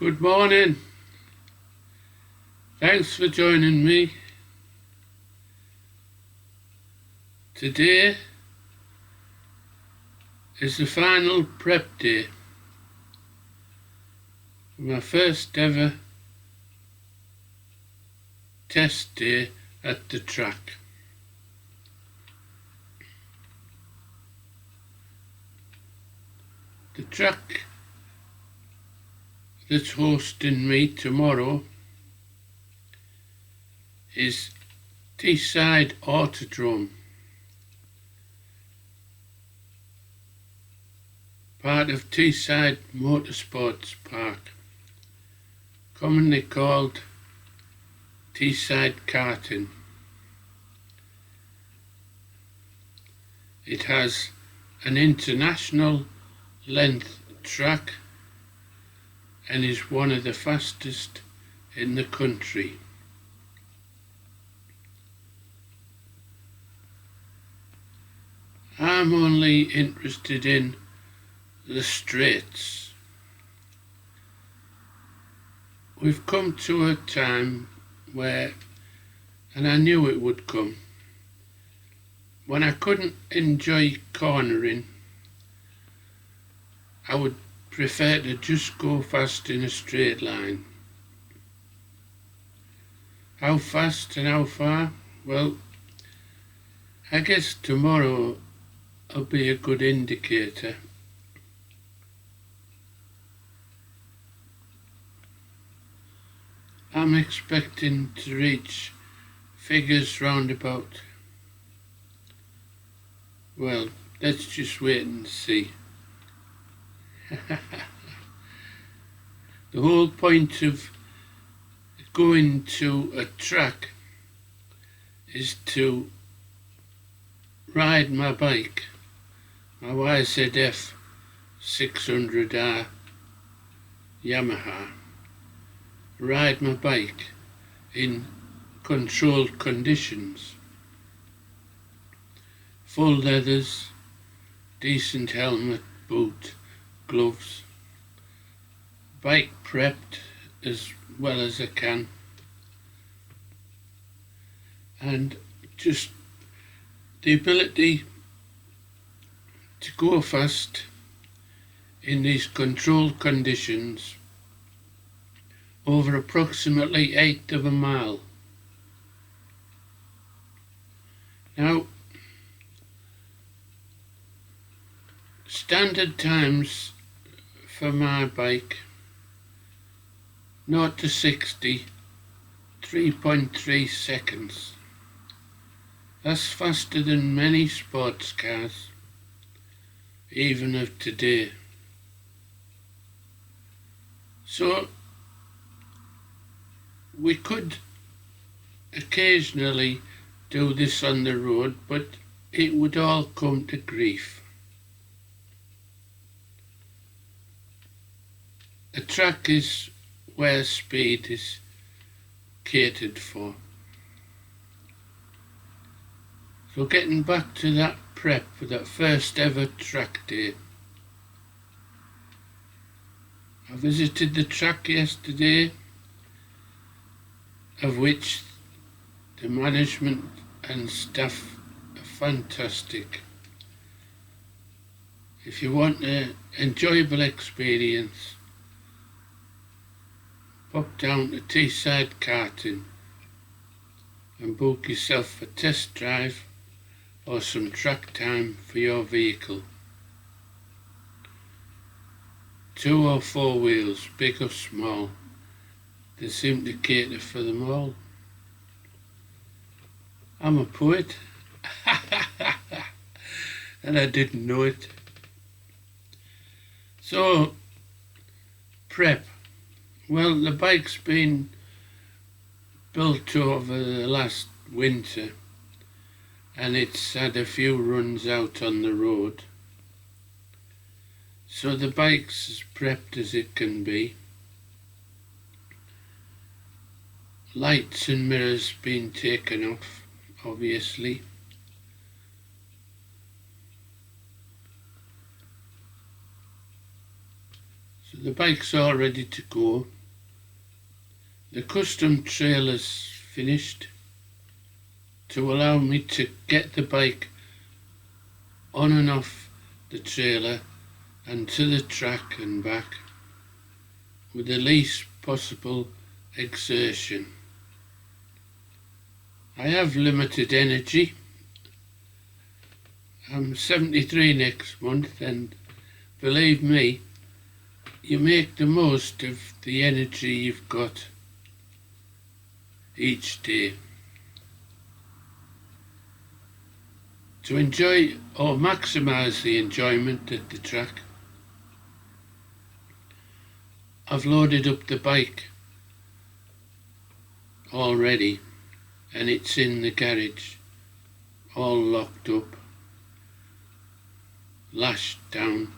Good morning. Thanks for joining me. Today is the final prep day. My first ever test day at the track. The track that's hosting me tomorrow is Teesside Autodrome, part of Teesside Motorsports Park, commonly called Teesside Karting. It has an international length track and is one of the fastest in the country. I'm only interested in the straights. We've come to a time where, and I knew it would come, when I couldn't enjoy cornering, I would prefer to just go fast in a straight line. How fast and how far? Well, I guess tomorrow will be a good indicator. I'm expecting to reach figures round about, well, let's just wait and see. The whole point of going to a track is to ride my bike, my YZF 600R Yamaha, ride my bike in controlled conditions. Full leathers, decent helmet, boot, gloves, bike prepped as well as I can, and just the ability to go fast in these controlled conditions over approximately 1/8 of a mile. Now, standard times for my bike, 0 to 60, 3.3 seconds. That's faster than many sports cars, even of today. So, we could occasionally do this on the road, but it would all come to grief. A track is where speed is catered for. So getting back to that prep for that first ever track day. I visited the track yesterday, of which the management and staff are fantastic. If you want an enjoyable experience, pop down to Teesside Karting and book yourself a test drive or some track time for your vehicle. 2 or 4 wheels, big or small, they seem to cater for them all. I'm a poet, and I didn't know it. So, prep. Well, the bike's been built over the last winter, and it's had a few runs out on the road. So the bike's as prepped as it can be. Lights and mirrors been taken off, obviously. So the bike's all ready to go. The custom trailer's finished to allow me to get the bike on and off the trailer and to the track and back with the least possible exertion. I have limited energy. I'm 73 next month, and believe me, you make the most of the energy you've got each day. To enjoy or maximise the enjoyment at the track, I've loaded up the bike already, and it's in the garage, all locked up, lashed down,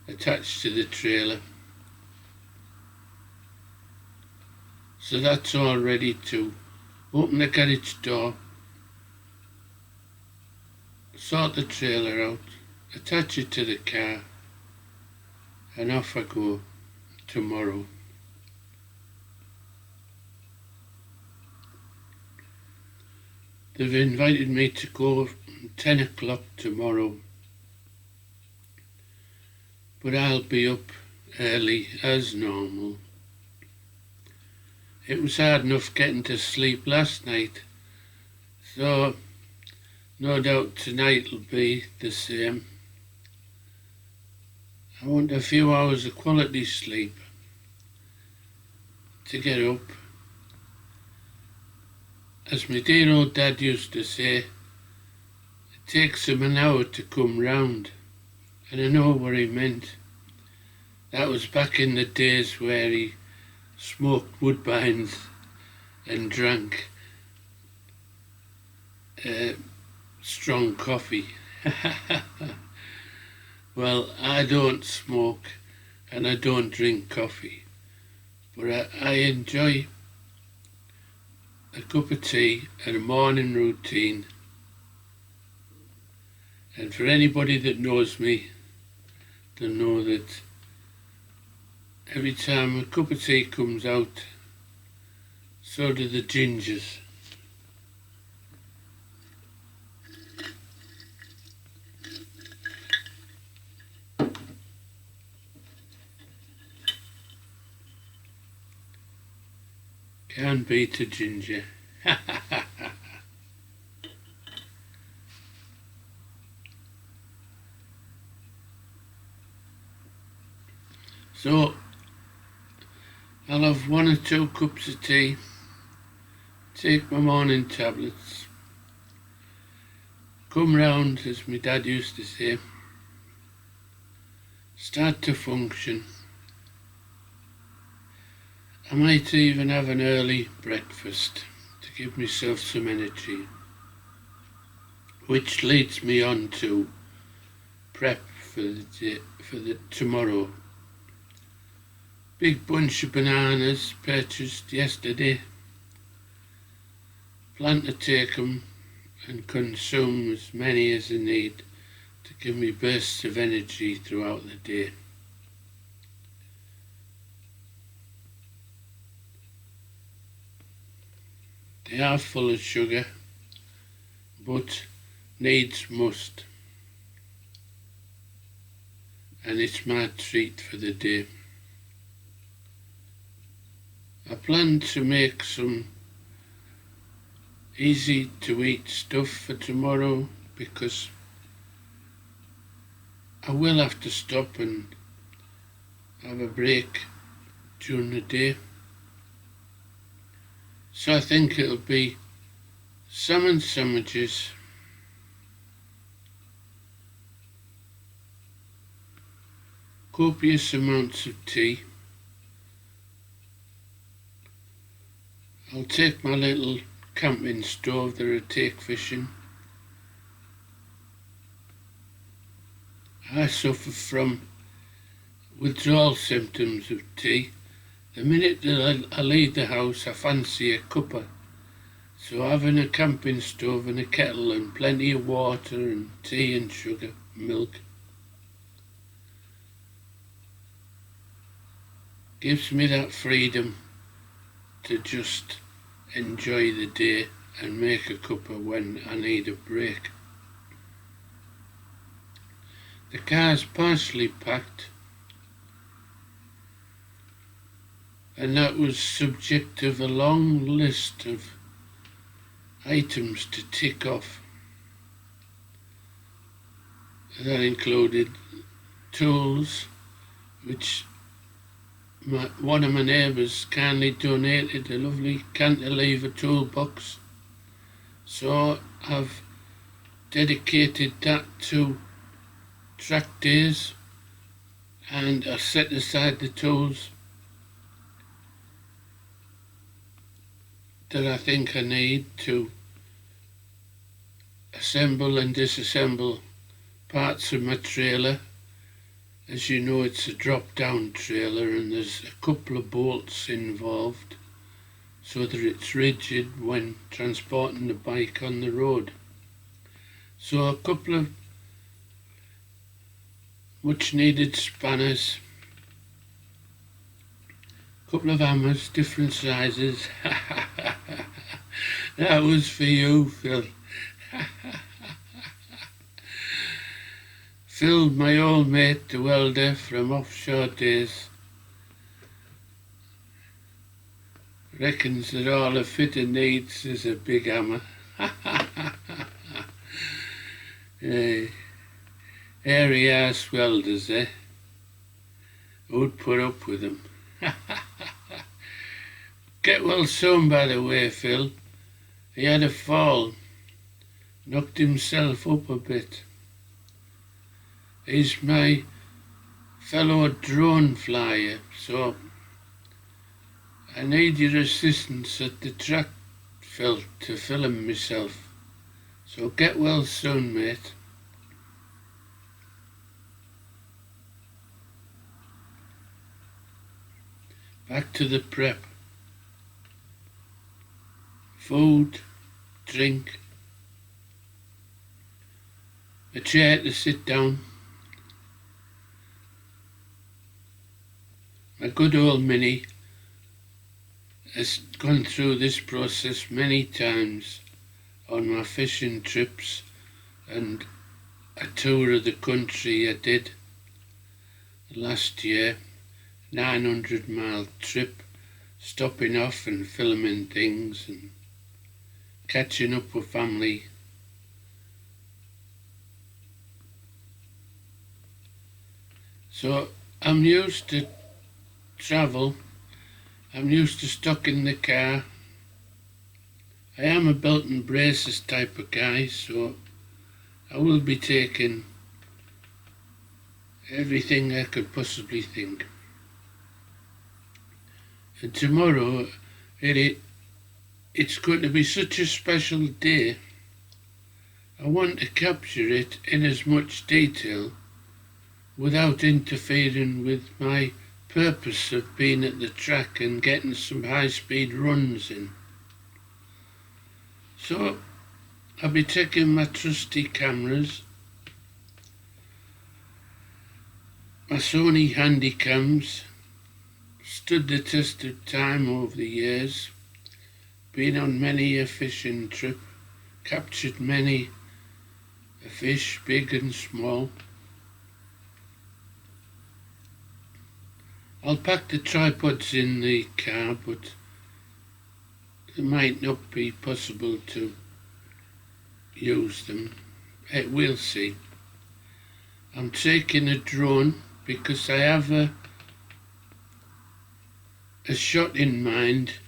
attached to the trailer. So that's all ready to open the garage door, sort the trailer out, attach it to the car, and off I go tomorrow. They've invited me to go 10 o'clock tomorrow, but I'll be up early as normal. It was hard enough getting to sleep last night, so no doubt tonight will be the same. I want a few hours of quality sleep to get up. As my dear old dad used to say, it takes him an hour to come round, and I know what he meant. That was back in the days where he smoked woodbines and drank strong coffee. Well, I don't smoke and I don't drink coffee, but I enjoy a cup of tea and a morning routine. And for anybody that knows me, they'll know that every time a cup of tea comes out, so do the gingers. Can't beat a ginger. So I'll have 1 or 2 cups of tea, take my morning tablets, come round, as my dad used to say, start to function. I might even have an early breakfast to give myself some energy, which leads me on to prep for the tomorrow. Big bunch of bananas purchased yesterday. Plan to take them and consume as many as I need to give me bursts of energy throughout the day. They are full of sugar, but needs must, and it's my treat for the day. I plan to make some easy to eat stuff for tomorrow because I will have to stop and have a break during the day. So I think it'll be salmon sandwiches, copious amounts of tea. I'll take my little camping stove that I take fishing. I suffer from withdrawal symptoms of tea. The minute that I leave the house, I fancy a cuppa. So having a camping stove and a kettle and plenty of water and tea and sugar, milk. Gives me that freedom to just enjoy the day and make a cuppa when I need a break. The car's partially packed, and that was subject of a long list of items to tick off. That included tools, which one of my neighbours kindly donated a lovely cantilever toolbox, so I've dedicated that to track days, and I set aside the tools that I think I need to assemble and disassemble parts of my trailer. As you know, it's a drop-down trailer and there's a couple of bolts involved so that it's rigid when transporting the bike on the road. So a couple of much needed spanners, a couple of hammers, different sizes. That was for you, Phil. Phil, my old mate, the welder from offshore days, reckons that all a fitter needs is a big hammer. Hairy ass welders, eh? Who'd put up with them? Get well soon, by the way, Phil. He had a fall, knocked himself up a bit. He's my fellow drone flyer, so I need your assistance at the track, Phil, to film myself. So get well soon, mate. Back to the prep. Food, drink, a chair to sit down. My good old Minnie has gone through this process many times on my fishing trips and a tour of the country I did last year, 900-mile trip, stopping off and filming things and catching up with family. So I'm used to travel, I'm used to stocking the car. I am a belt and braces type of guy, so I will be taking everything I could possibly think. And tomorrow, it's going to be such a special day. I want to capture it in as much detail without interfering with my purpose of being at the track and getting some high-speed runs in. So I'll be taking my trusty cameras, my Sony Handycams, stood the test of time over the years, been on many a fishing trip, captured many a fish, big and small. I'll pack the tripods in the car, but it might not be possible to use them. We'll see. I'm taking a drone because I have a shot in mind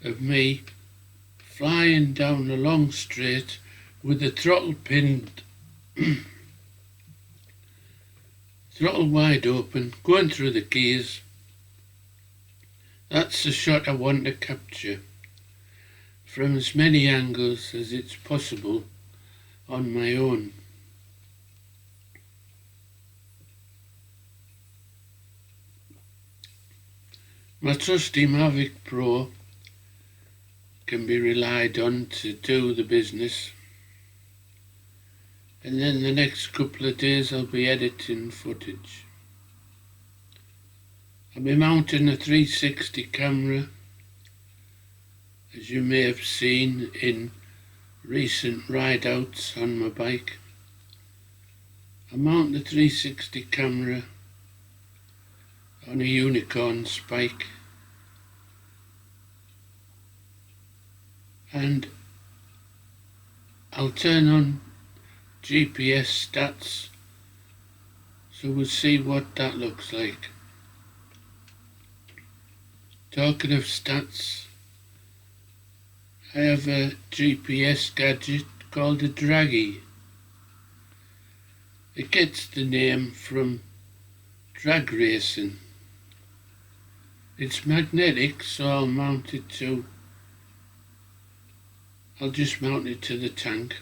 of me flying down a long straight with the throttle pinned, throttle wide open, going through the gears. That's the shot I want to capture from as many angles as it's possible on my own. My trusty Mavic Pro can be relied on to do the business, and then the next couple of days I'll be editing footage. I'll be mounting a 360 camera, as you may have seen in recent ride-outs on my bike. I mount the 360 camera on a unicorn spike, and I'll turn on GPS stats so we'll see what that looks like. Talking of stats, I have a GPS gadget called a draggy. It gets the name from drag racing. It's magnetic, so I'll just mount it to the tank,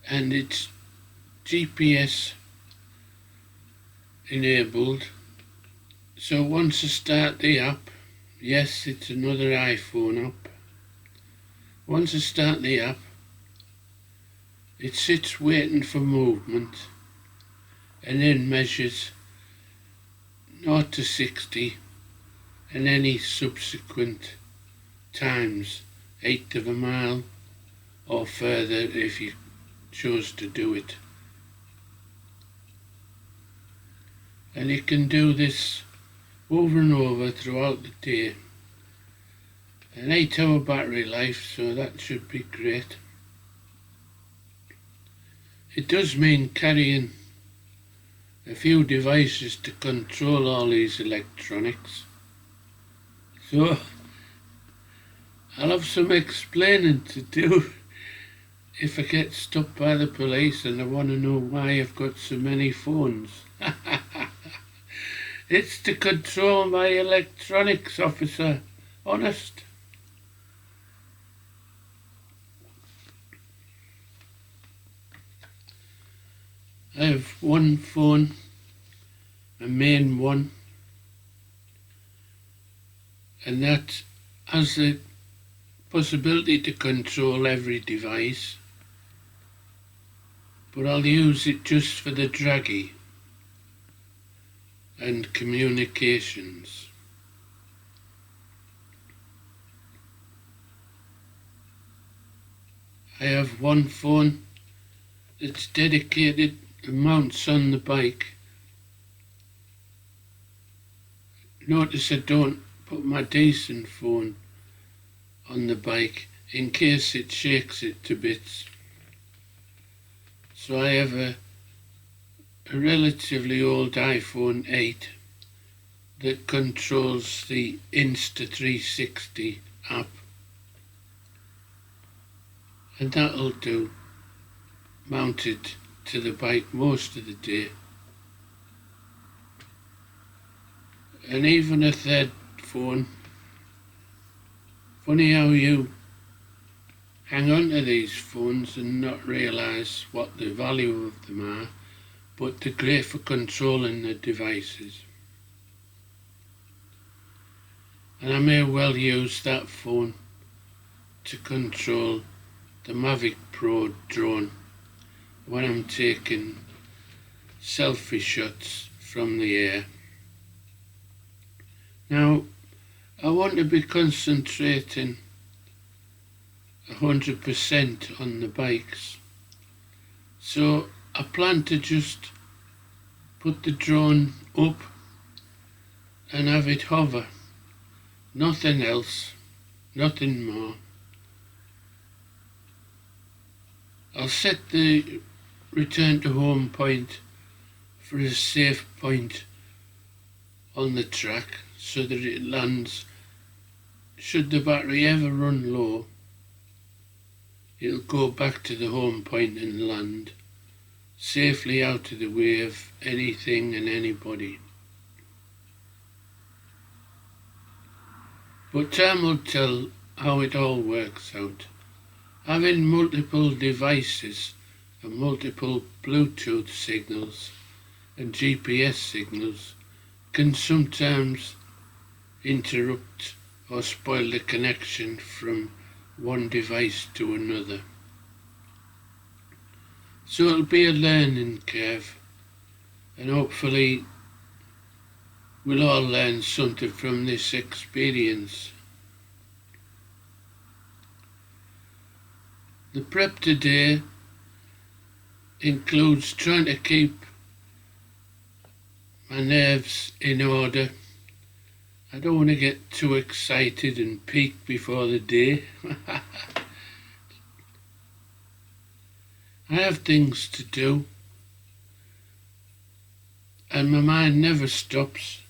and it's GPS enabled, so once I start the app, yes, it's another iPhone app. Once I start the app, it sits waiting for movement and then measures 0 to 60 and any subsequent times, 1/8 of a mile or further if you chose to do it. And it can do this over and over throughout the day. An 8-hour battery life, so that should be great. It does mean carrying a few devices to control all these electronics, so I'll have some explaining to do if I get stopped by the police and they want to know why I've got so many phones. It's to control my electronics, officer. Honest. I have one phone, a main one, and that has the possibility to control every device, but I'll use it just for the draggy and communications. I have one phone that's dedicated and mounts on the bike. Notice I don't put my decent phone on the bike in case it shakes it to bits. So I have a relatively old iPhone 8 that controls the Insta360 app, and that'll do, mounted to the bike most of the day. And even a third phone. Funny how you hang on to these phones and not realise what the value of them are, but they're great for controlling the devices. And I may well use that phone to control the Mavic Pro drone when I'm taking selfie shots from the air. Now, I want to be concentrating 100% on the bikes, so I plan to just put the drone up and have it hover, nothing else, nothing more. I'll set the return to home point for a safe point on the track so that it lands. Should the battery ever run low, it'll go back to the home point and land safely out of the way of anything and anybody. But time will tell how it all works out. Having multiple devices and multiple Bluetooth signals and GPS signals can sometimes interrupt or spoil the connection from one device to another. So it'll be a learning curve, and hopefully we'll all learn something from this experience. The prep today includes trying to keep my nerves in order. I don't want to get too excited and peak before the day. I have things to do, and my mind never stops.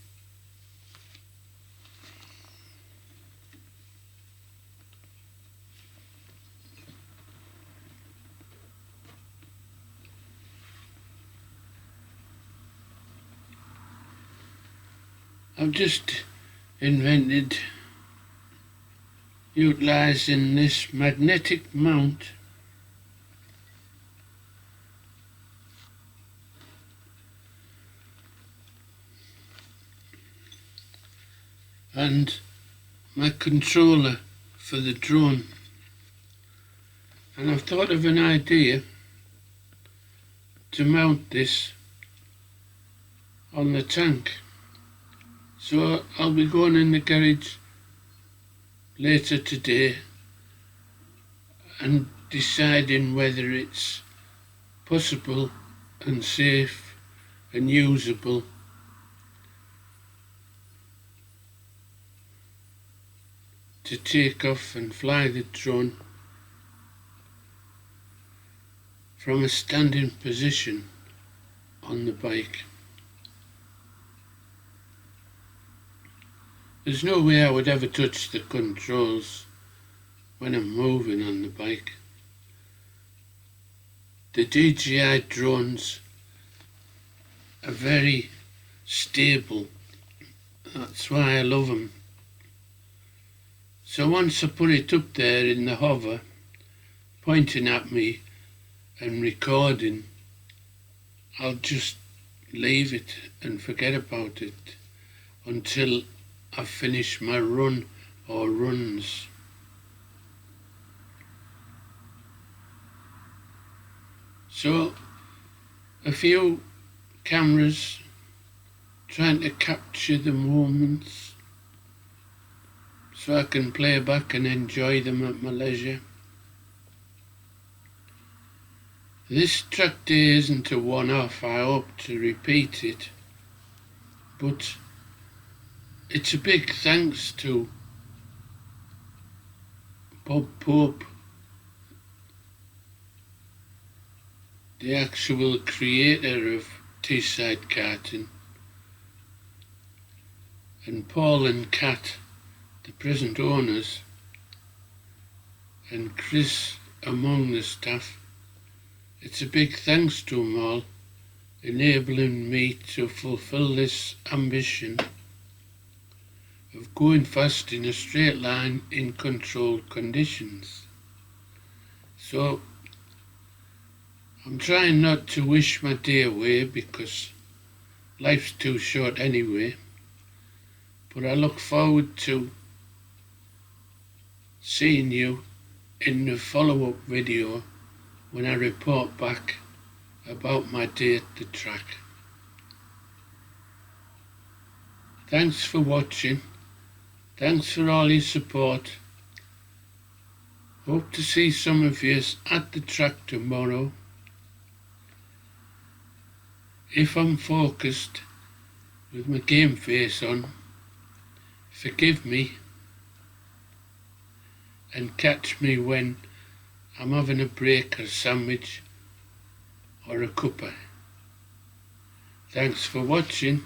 I've just invented utilising this magnetic mount and my controller for the drone, and I've thought of an idea to mount this on the tank. So I'll be going in the garage later today and deciding whether it's possible and safe and usable to take off and fly the drone from a standing position on the bike. There's no way I would ever touch the controls when I'm moving on the bike. The DJI drones are very stable. That's why I love them. So once I put it up there in the hover, pointing at me and recording, I'll just leave it and forget about it until I've finished my run or runs. So a few cameras trying to capture the moments so I can play back and enjoy them at my leisure. This track day isn't a one-off. I hope to repeat it, but it's a big thanks to Bob Pope, the actual creator of Teesside Karting, and Paul and Kat, the present owners, and Chris among the staff. It's a big thanks to them all, enabling me to fulfill this ambition of going fast in a straight line in controlled conditions. So I'm trying not to wish my day away because life's too short anyway, but I look forward to seeing you in the follow-up video when I report back about my day at the track. Thanks for watching. Thanks for all your support. Hope to see some of you at the track tomorrow. If I'm focused with my game face on, forgive me and catch me when I'm having a break, a sandwich or a cuppa. Thanks for watching.